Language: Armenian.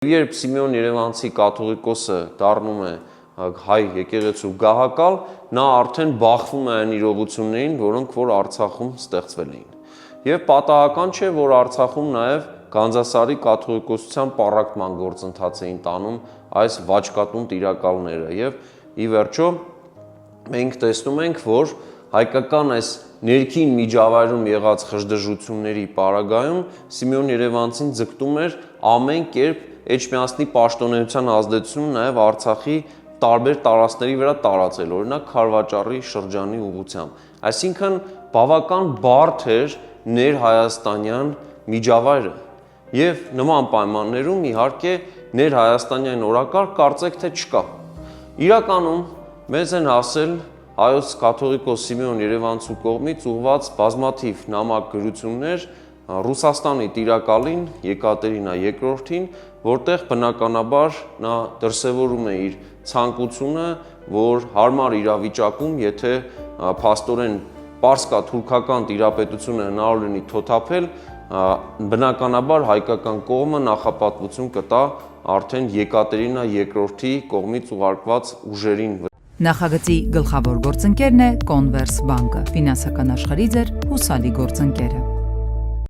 Երբ Սիմեոն Երևանցի կաթողիկոսը դառնում է հայ եկեղեցու գահակալ, նա արդեն բախվում է այն իրողություններին, որոնք որ Արցախում ստեղծվել էին։ Եվ պատահական չէ, որ Արցախում նաև Գանձասարի կաթողիկոսության պառակտման գործընթաց էին տանում այս վաճկատուն տիրակալները։ Եվ ի վերջո մենք տեսնում ենք, որ հայկական այս ներքին միջավայրում եղած խժդժությունների պարագայում Սիմեոն Երևանցին ձգտում էր ամեն կերպ Էջմիածնի պաշտոնեության ազդեցությունը նաև Արցախի տարբեր տարածքների վրա տարածել, օրինակ Քարվաճառի շրջանի ուղղությամբ։ Այսինքն բավական բարդ էր ներհայաստանյան միջավայրը։ Եվ նման պայմաններում իհարկե ներհայաստանյան օրակարգ կարծեք թե չկա։ Իրականում մեզ են հասել հայոց կաթողիկոս Սիմեոն Երևանցու կողմից ուղղված բազմաթիվ նամակ գրություններ Ռուսաստանի տիրակալին Եկատերինա II-ին, որտեղ բնականաբար նա դրսևորում է իր ցանկությունը, որ հարմար իրավիճակում, եթե փաստորեն պարսկա-թուրքական տիրապետությունը հնարավոր լինի թոթափել, բնականաբար հայկական կողմը նախապատվություն կտա արդեն Եկատերինա II-ի կողմից ուղարկված ուժերին։ Նախագծի գլխավոր գործընկերն է Կոնվերս բանկը, ֆինանսական աշխարհի ձեր հուսալի գործընկերը։